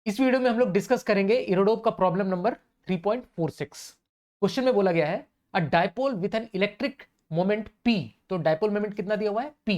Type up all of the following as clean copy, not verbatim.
इस वीडियो में हम लोग डिस्कस करेंगे इरोडोव का प्रॉब्लम नंबर 3.46। क्वेश्चन में बोला गया है अ dipole with an electric moment P, तो डायपोल मोमेंट कितना दिया हुआ है P,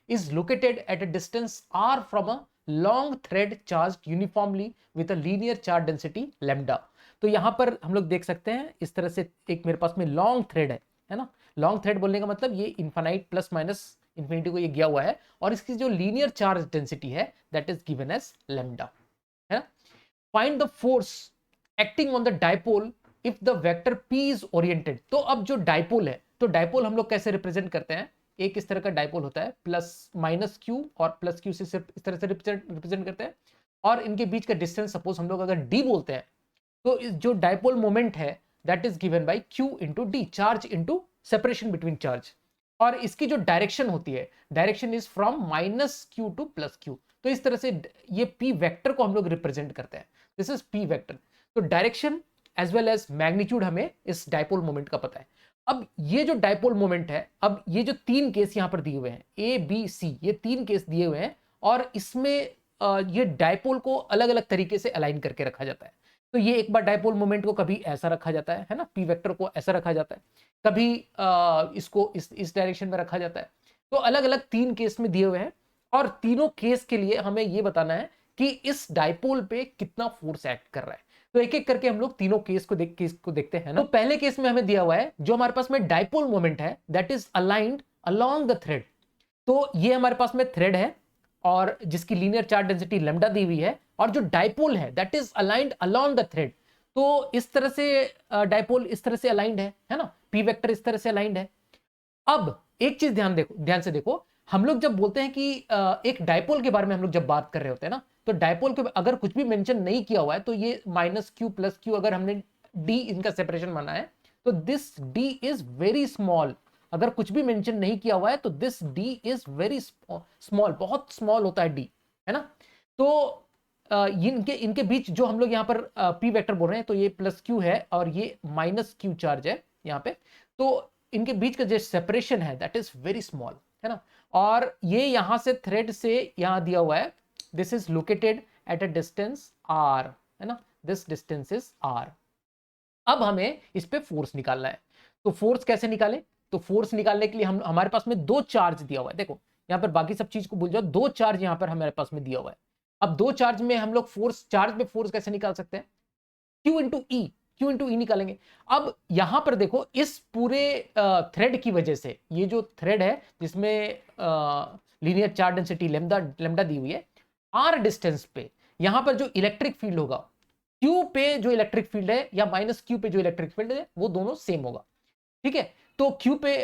is located at a distance R from a long thread charged uniformly with a linear charge density lambda. तो यहां पर हम लोग देख सकते हैं इस तरह से एक मेरे पास में लॉन्ग थ्रेड है ना। लॉन्ग थ्रेड बोलने का मतलब ये इनफाइनाइट प्लस माइनस इंफिनिटी को ये गया हुआ है और इसकी जो लीनियर चार्ज डेंसिटी है that is given as lambda है। Find the force acting on the dipole if the vector p is oriented. तो अब जो डायपोल है, तो डायपोल हम लोग कैसे रिप्रेजेंट करते हैं, एक इस तरह का डायपोल होता है प्लस माइनस क्यू और प्लस क्यू से सिर्फ इस तरह से रिप्रेजेंट करते हैं और इनके बीच का डिस्टेंस सपोज हम लोग अगर d बोलते हैं तो इस जो डायपोल मोमेंट है that is given by q into D, charge into separation between charge, और इसकी जो डायरेक्शन होती है direction is from minus Q two plus Q. तो इस तरह से ये p वेक्टर को हम लोग रिप्रेजेंट करते हैं, दिस इज p वेक्टर। तो direction as well as magnitude हमें इस डायपोल मोमेंट का पता है। अब ये जो डायपोल मोमेंट है, अब ये जो तीन केस यहां पर दिए हुए हैं ए बी सी, ये तीन केस दिए हुए हैं और इसमें ये डायपोल को अलग अलग तरीके से अलाइन करके रखा जाता है। तो ये एक बार डायपोल मोमेंट को कभी ऐसा रखा जाता है ना, p वेक्टर को ऐसा रखा जाता है, कभी इसको इस डायरेक्शन में रखा जाता है। तो अलग अलग तीन केस में दिए हुए हैं और तीनों केस के लिए हमें यह बताना है कि इस डायपोल पे कितना फोर्स एक्ट कर रहा है। तो एक एक करके हम लोग तीनों केस को देखते हैं ना। तो पहले केस में हमें दिया हुआ है जो हमारे पास में डायपोल मोमेंट है that is aligned along the thread. तो ये हमारे पास में थ्रेड है और जिसकी लीनियर चार्ज डेंसिटी लैम्डा दी हुई है और जो डायपोल है that is aligned along the thread. तो इस तरह से डायपोल इस तरह से अलाइंड है ना, p वेक्टर इस तरह से अलाइंड है। अब एक चीज ध्यान से देखो, हम लोग जब बोलते हैं कि एक डायपोल के बारे में हम लोग जब बात कर रहे होते हैं ना, तो डायपोल के अगर कुछ भी मेंशन नहीं किया हुआ है तो ये माइनस क्यू प्लस क्यू अगर हमने d इनका सेपरेशन माना है तो this d is very small. अगर कुछ भी मेंशन नहीं किया हुआ है तो this d is very small, बहुत स्मॉल होता है d, है ना। तो इनके बीच जो हम लोग यहाँ पर p वेक्टर बोल रहे हैं तो ये प्लस क्यू है और ये माइनस क्यू चार्ज है यहाँ पे। तो इनके बीच का जो सेपरेशन है दैट इज वेरी स्मॉल, है ना। और ये यहां से थ्रेड से यहां दिया हुआ है this is located at a distance r, है ना, दिस डिस्टेंस इज r। अब हमें इस पे फोर्स निकालना है। तो फोर्स कैसे निकालें, तो फोर्स निकालने के लिए हमारे पास में दो चार्ज दिया हुआ है। देखो यहां पर बाकी सब चीज को भूल जाओ, दो चार्ज यहां पर हमारे पास में दिया हुआ है। अब दो चार्ज में हम लोग चार्ज में फोर्स कैसे निकाल सकते हैं, Q इंटू ई निकालेंगे। अब यहां पर देखो इस पूरे थ्रेड की वजह से, ये जो थ्रेड है जिसमें लीनियर चार्ज डेंसिटी लैम्डा दी हुई है, r डिस्टेंस पे यहां पर जो इलेक्ट्रिक फील्ड होगा Q पे जो इलेक्ट्रिक फील्ड है या माइनस Q पे जो इलेक्ट्रिक फील्ड है वो दोनों सेम होगा, ठीक है। तो Q पे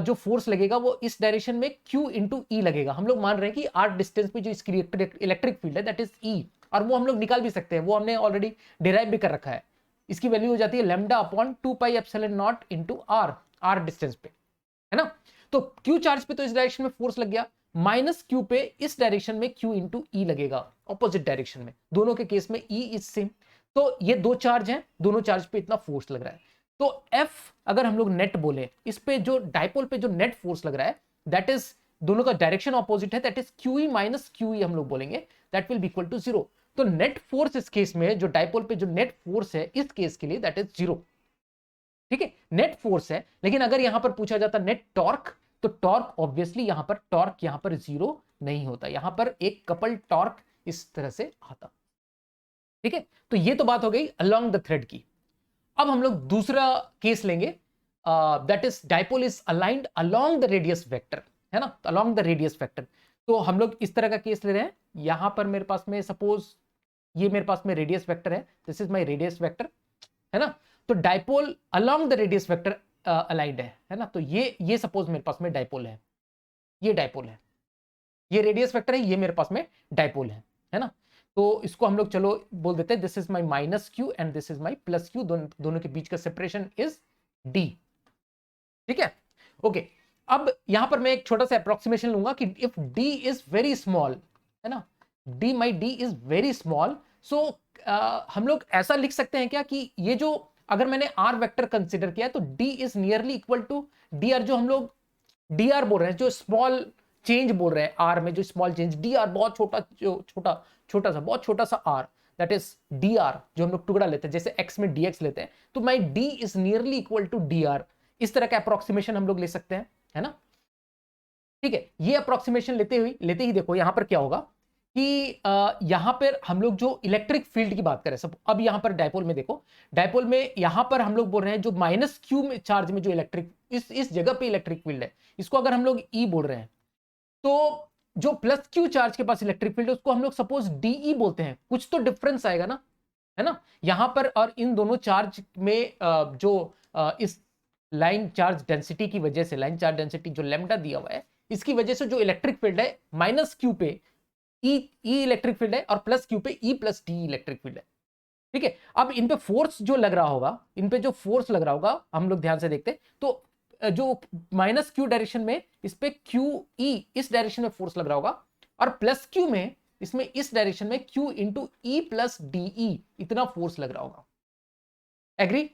जो फोर्स लगेगा वो इस डायरेक्शन में Q इंटू ई लगेगा। हम लोग मान रहे हैं कि r डिस्टेंस पे जो इसकी इलेक्ट्रिक फील्ड है दैट इज E, और वो हम लोग निकाल भी सकते हैं, वो हमने ऑलरेडी डिराइव भी कर रखा है। इसकी वैल्यू हो जाती है lambda upon 2 pi epsilon not into r distance पे, है ना। तो Q चार्ज पे तो इस डायरेक्शन में फोर्स लग गया, माइनस Q पे इस डायरेक्शन में Q इंटू ई लगेगा ऑपोजिट डायरेक्शन में। दोनों के केस में E इज सेम। तो ये दो चार्ज हैं, दोनों चार्ज पे इतना फोर्स लग रहा है। तो F अगर हम लोग नेट बोले, इस पे जो डायपोल पे जो नेट फोर्स लग रहा है दैट इज, दोनों का डायरेक्शन ऑपोजिट है, that is QE minus QE हम लोग बोलेंगे, that will be equal to 0। तो नेट फोर्स इस केस में, जो डायपोल पे जो नेट फोर्स है इस केस के लिए दैट इज 0, ठीक है, नेट फोर्स है। लेकिन अगर यहां पर पूछा जाता नेट टॉर्क, तो टॉर्क ऑब्वियसली यहां पर टॉर्क यहां पर 0 नहीं होता, यहां पर एक कपल टॉर्क इस तरह से आता, ठीक है। तो ये तो बात हो गई अलोंग द थ्रेड की। अब हम लोग दूसरा केस लेंगे that is dipole is aligned along the radius vector, है ना, अलोंग द रेडियस वेक्टर। तो हम लोग इस तरह का केस ले रहे हैं, यहां पर मेरे पास में सपोज ये मेरे पास में रेडियस वेक्टर है, this is my radius vector, है ना। तो dipole along the radius vector aligned है ना। तो ये सपोज मेरे पास में डायपोल है, ये डायपोल है, ये रेडियस वेक्टर है, ये मेरे पास में डायपोल है ना। तो इसको हम लोग चलो बोल देते हैं this is my minus Q and this is my plus Q, दोनों के बीच का सेपरेशन इज d, ठीक है, ओके। अब यहां पर मैं एक छोटा सा अप्रोक्सीमेशन लूंगा कि if d is very small, है ना, d इज वेरी स्मॉल, सो हम लोग ऐसा लिख सकते हैं क्या कि ये जो, अगर मैंने r वेक्टर कंसीडर किया तो d is nearly equal to dr, जो हम लोग dr बोल रहे हैं, जो स्मॉल चेंज बोल रहे हैं r में, जो स्मॉल चेंज dr बहुत छोटा, जो छोटा सा बहुत छोटा सा r, दैट इज dr, जो हम लोग टुकड़ा लेते हैं, जैसे x में dx लेते हैं, तो my d is nearly equal to dr। इस तरह का अप्रोक्सीमेशन हम लोग ले सकते हैं, है ना। ठीक है, ये अप्रोक्सीमेशन लेते ही देखो यहां पर क्या होगा कि यहां पर हम लोग जो इलेक्ट्रिक फील्ड की बात करें, सब अब यहां पर डायपोल में देखो, डायपोल में यहां पर हम लोग बोल रहे हैं जो माइनस क्यू में चार्ज में जो इलेक्ट्रिक इस जगह पे इलेक्ट्रिक फील्ड है, इसको अगर हम लोग ई बोल रहे हैं, तो जो प्लस क्यू चार्ज के पास इलेक्ट्रिक फील्ड है उसको हम लोग सपोज डीई बोलते हैं, कुछ तो डिफरेंस आएगा ना, है ना, यहां पर। और इन दोनों चार्ज में जो इस लाइन चार्ज डेंसिटी की वजह से, लाइन चार्ज डेंसिटी जो लैम्डा दिया हुआ है, इसकी वजह से जो इलेक्ट्रिक फील्ड है माइनस क्यू पे ई इलेक्ट्रिक फील्ड है और प्लस क्यू पे E plus D electric field है। ठीक है, अब इन पे फोर्स जो लग रहा होगा, इन पे जो फोर्स लग रहा होगा हम लोग ध्यान से देखते हैं, तो जो माइनस क्यू डायरेक्शन में इस पे क्यू ई इस डायरेक्शन में फोर्स लग रहा होगा, और प्लस क्यू में इसमें इस डायरेक्शन में क्यू इंटू ई प्लस डीई इतना फोर्स लग रहा होगा। एग्री?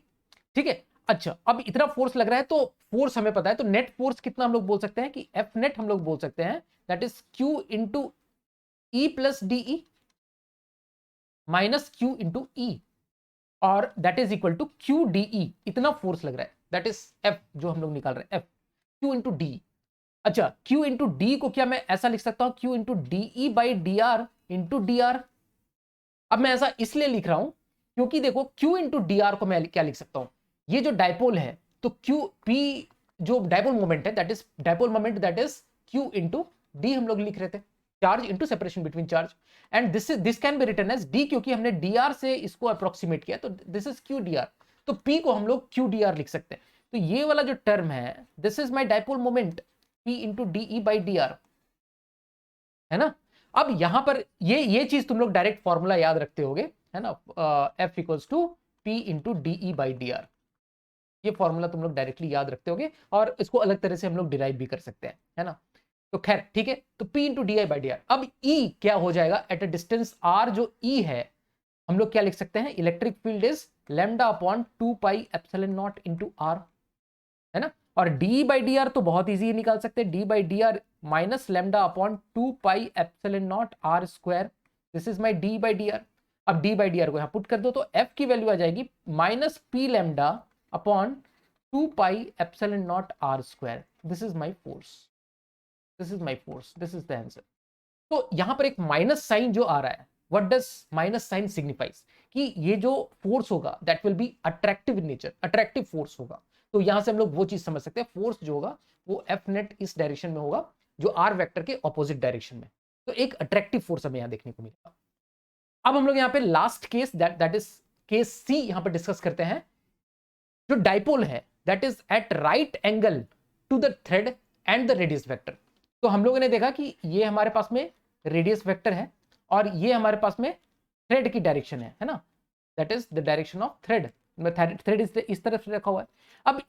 ठीक है, अच्छा, अब इतना फोर्स लग रहा है तो फोर्स हमें पता है, तो नेट फोर्स कितना हम लोग बोल सकते हैं कि एफ नेट हम लोग बोल सकते हैं, that is q into E plus dE minus q into E, और that is equal to q dE, इतना फोर्स लग रहा है, दैट इज एफ जो हम लोग निकाल रहे हैं, एफ क्यू इंटू डी। अच्छा, क्यू इंटू डी को क्या मैं ऐसा लिख सकता हूं, q into d e by d r into d r. अब मैं ऐसा इसलिए लिख रहा हूं क्योंकि देखो क्यू इंटू डी आर को मैं क्या लिख सकता हूं, ये जो डायपोल है, तो क्यू पी जो डायपोल मोमेंट है, that is dipole moment, that is q into d हम लोग लिख रहे थे, charge into separation between charge, and this can be written as d, क्योंकि हमने डी आर से इसको अप्रोक्सीमेट किया, तो this is q d r, तो पी को हम लोग क्यू डी आर लिख सकते हैं। तो ये वाला जो टर्म है, this is my dipole moment p into d e by d r, है ना। अब यहां पर ये चीज तुम लोग डायरेक्ट फॉर्मूला याद रखते होगे, है ना, f equals to p into d e by d r, ये फॉर्मूला तुम लोग डायरेक्टली याद रखते होगे, और इसको अलग तरह से हम लोग डिराइव भी कर सकते हैं, है ना। तो खैर ठीक है, तो P into D I by d r. अब E क्या हो जाएगा, एट अ डिस्टेंस R जो E है, हम लोग क्या लिख सकते हैं, electric field is lambda upon 2 pi epsilon not into R, है ना। और D बाई डी आर तो बहुत इजी निकाल सकते हैं, D by d are minus lambda upon 2 pi epsilon not R square, this is my D by d r. अब D by d are को यहां पुट कर दो, तो F की वैल्यू आ जाएगी minus P lambda upon 2 pi epsilon not R square, this is my force, this is my force, this is the answer. तो यहां पर एक माइनस साइन जो आ रहा है, what does minus sign signifies, कि ये जो फोर्स होगा that will be attractive in nature, attractive force होगा। तो यहां से हम लोग वो चीज समझ सकते हैं, फोर्स जो होगा वो एफ नेट इस डायरेक्शन में होगा, जो आर वेक्टर के ऑपोजिट डायरेक्शन में, तो एक अट्रैक्टिव फोर्स हमें यहां देखने को मिलेगा। अब हम लोग यहां पे last case that is case C यहां पर डिस्कस करते हैं, जो डाइपोल है that is at right angle to the thread and the radius vector. तो हम लोगों ने देखा कि ये हमारे पास में रेडियस वेक्टर है, और ये हमारे पास में थ्रेड की डायरेक्शन है ना, that is the direction of thread, thread इस तरफ से रखा हुआ है। अब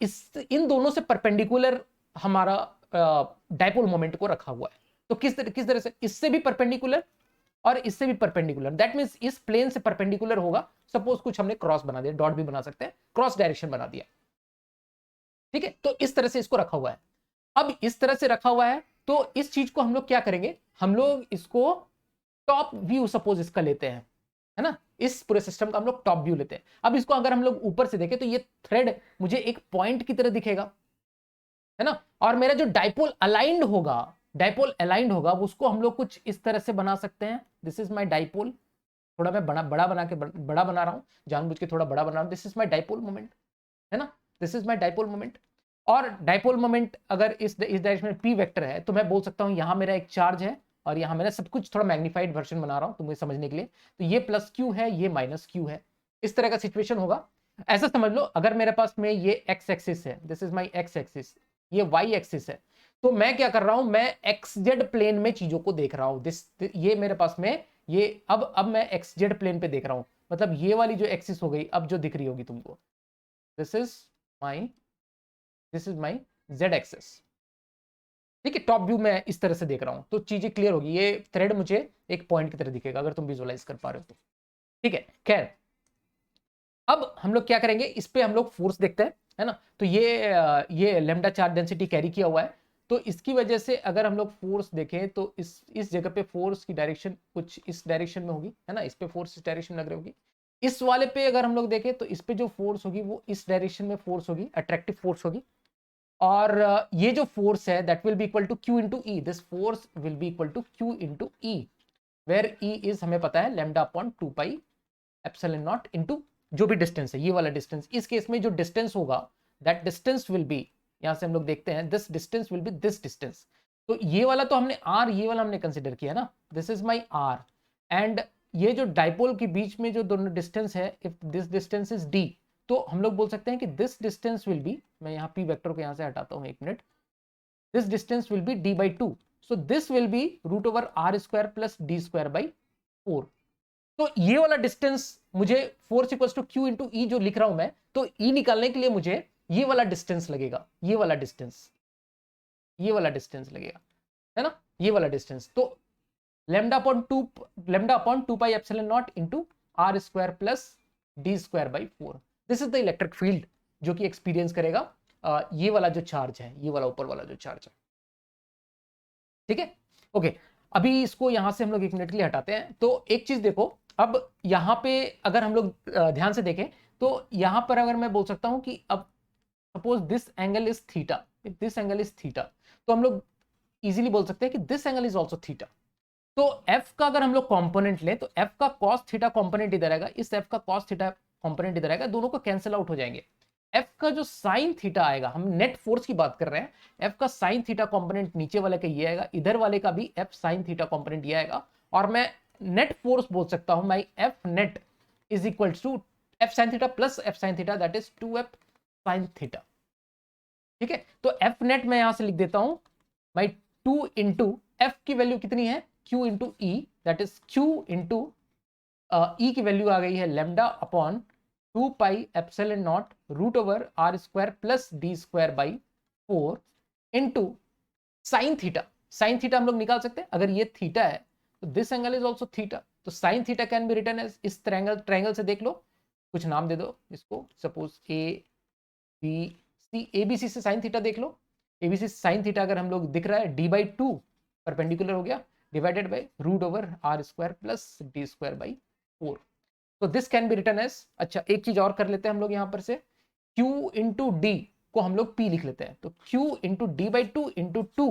इन दोनों से परपेंडिकुलर हमारा डाइपोल मोमेंट को रखा हुआ है, तो किस तरह से, इससे भी परपेंडिकुलर और इससे भी परपेंडिकुलर, दैट मींस इस प्लेन से परपेंडिकुलर होगा, सपोज कुछ हमने क्रॉस बना दिया, डॉट भी बना सकते हैं, क्रॉस डायरेक्शन बना दिया, ठीक है, तो इस तरह से इसको रखा हुआ है। अब इस तरह से रखा हुआ है, तो इस चीज को हम लोग क्या करेंगे, हम लोग इसको टॉप व्यू सपोज इसका लेते हैं, है ना, इस पूरे सिस्टम का हम लोग टॉप व्यू लेते हैं। अब इसको अगर हम लोग ऊपर से देखें तो ये थ्रेड मुझे एक पॉइंट की तरह दिखेगा, है ना, और मेरा जो डाइपोल अलाइंड होगा उसको हम लोग कुछ इस तरह से बना सकते हैं, दिस इज माई डाइपोल, थोड़ा मैं बड़ा बना रहा हूं, जानबूझ के थोड़ा बड़ा बना रहा हूं, this is my dipole moment, है ना, this is my dipole moment. और डाइपोल मोमेंट अगर इस डायरेक्शन में पी वेक्टर है, तो मैं बोल सकता हूं यहां मेरा एक चार्ज है, और यहां मैंने सब कुछ थोड़ा मैग्नीफाइड वर्जन बना रहा हूं तुम्हें समझने के लिए, तो ये प्लस क्यू है, ये माइनस क्यू है, इस तरह का सिचुएशन होगा। ऐसा समझ लो, अगर मेरे पास में ये एक्स एक्सिस है, this is my x axis, ये वाई एक्सिस है, तो मैं क्या कर रहा हूं, मैं एक्स जेड प्लेन में चीजों को देख रहा हूं, ये मेरे पास में ये अब मैं एक्स जेड प्लेन पे देख रहा हूं, मतलब ये वाली जो एक्सिस हो गई अब जो दिख रही होगी तुमको, this is my Z axis, ठीक है, टॉप व्यू में इस तरह से देख रहा हूं, तो चीजें क्लियर होगी, ये थ्रेड मुझे एक पॉइंट की तरह दिखेगा अगर तुम विजुअलाइज कर पा रहे हो तो, ठीक है। खैर, अब हम लोग क्या करेंगे, इस पे हम लोग फोर्स देखते हैं, है ना, तो ये लैम्डा चार्ज डेंसिटी कैरी किया हुआ है, तो इसकी वजह से अगर हम लोग फोर्स देखें तो इस जगह पे फोर्स की डायरेक्शन कुछ इस डायरेक्शन में होगी, है ना, इस पे फोर्स इस डायरेक्शन में लग रही होगी। इस वाले पे अगर हम लोग देखें तो इस पे जो फोर्स होगी वो इस डायरेक्शन में फोर्स होगी, अट्रैक्टिव फोर्स होगी। और ये जो फोर्स है that will be equal to q into e, this force will be equal to q into e, where e is हमें पता है lambda upon 2 pi epsilon not into जो भी डिस्टेंस है, ये वाला डिस्टेंस। इस केस में जो डिस्टेंस होगा दैट डिस्टेंस विल बी, यहां से हम लोग देखते हैं this distance will B this distance. तो ये वाला तो हमने आर, ये वाला हमने कंसिडर किया ना, this is my r. And ये जो डाइपोल के बीच में जो दोनों डिस्टेंस है, if this distance is D, तो हम लोग बोल सकते हैं कि दिस डिस्टेंस विल बी, मैं यहाँ पी वेक्टर को यहाँ से हटाता हूँ एक minute, this distance will be d by 2, so this will be root over r square plus d square by 4। तो ये वाला डिस्टेंस मुझे force equals to q into E जो लिख रहा हूं मैं, तो ई निकालने के लिए मुझे ये वाला डिस्टेंस लगेगा, ये वाला डिस्टेंस, ये वाला डिस्टेंस लगेगा, है ना, ये वाला डिस्टेंस। तो lambda upon 2 pi epsilon not into r square plus d square by 4, this is the electric field जो कि एक्सपीरियंस करेगा ये वाला जो चार्ज है, ये वाला ऊपर वाला जो चार्ज है। ठीक है, ओके। अभी इसको यहां से हम लोग एक मिनट के लिए हटाते हैं। तो एक चीज देखो, अब यहां पे अगर हम लोग ध्यान से देखें तो यहां पर अगर मैं बोल सकता हूं कि अब suppose this angle is theta, if this angle is theta, तो हम लोग इजीली बोल सकते हैं कि this angle is also theta. तो f का अगर हम लोग कंपोनेंट लें तो f का cos थीटा कंपोनेंट इधर आएगा, इस f का cos थीटा कंपोनेंट इधर आएगा, दोनों को कैंसिल आउट हो जाएंगे। f का जो sin थीटा आएगा, हम नेट फोर्स की बात कर रहे हैं, f का sin थीटा कंपोनेंट नीचे वाले का ये आएगा, इधर वाले का भी f sin थीटा कंपोनेंट ये आएगा, और मैं नेट फोर्स बोल सकता हूं my f net is equal to f sin theta plus f sin theta, that is 2f sin theta. ठीक है, तो f नेट मैं यहां से लिख देता हूं माई 2 इंटू f की वैल्यू कितनी है, q into E, that is q into E की वैल्यू आ गई है lambda upon 2 pi epsilon naught root over r square plus d square by 4 into sine theta. Sine theta हम लोग निकाल सकते हैं, अगर ये थीटा है तो this angle is also theta, तो sine theta can be written as, इस ट्रायंगल से देख लो, कुछ नाम दे दो इसको, suppose A B C, ABC से साइन थीटा देख लो, एबीसी साइन थीटा अगर हम लोग दिख रहा है डी बाई 2 परपेंडिकुलर हो गया, divided by root over r square plus d square by 4, तो this can be written as, अच्छा एक चीज और कर लेते हैं हम लोग यहां पर से, q इंटू डी को हम लोग p लिख लेते हैं, तो q into d by 2 into 2,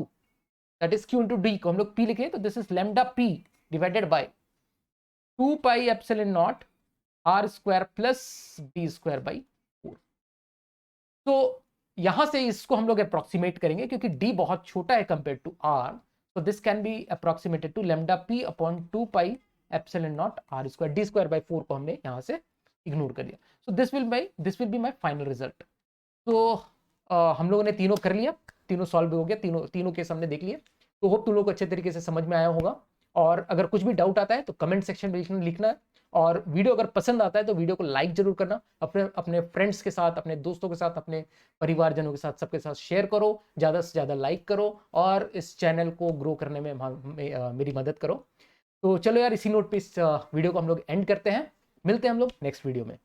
that is q into d को हम लोग p लिखे, तो this is lambda p divided by 2 pi epsilon not r square plus d square by 4। तो यहां से इसको हम लोग अप्रोक्सीमेट करेंगे क्योंकि d बहुत छोटा है compare to r, so this can be approximated to lambda p upon 2 pi epsilon naught r square, d square by 4 को हमने यहां से इग्नोर कर दिया, so this will be my final result। तो हम लोगों ने तीनों कर लिया, तीनों सॉल्व हो गया, तीनों केस हमने देख लिए, तो होप तुम लोग को अच्छे तरीके से समझ में आया होगा। और अगर कुछ भी डाउट आता है तो कमेंट सेक्शन में लिखना है, और वीडियो अगर पसंद आता है तो वीडियो को लाइक जरूर करना, अपने फ्रेंड्स के साथ, अपने दोस्तों के साथ, अपने परिवारजनों के साथ, सबके साथ शेयर करो, ज़्यादा से ज़्यादा लाइक करो, और इस चैनल को ग्रो करने में मेरी मदद करो। तो चलो यार, इसी नोट पे इस वीडियो को हम लोग एंड करते हैं, मिलते हैं हम लोग नेक्स्ट वीडियो में।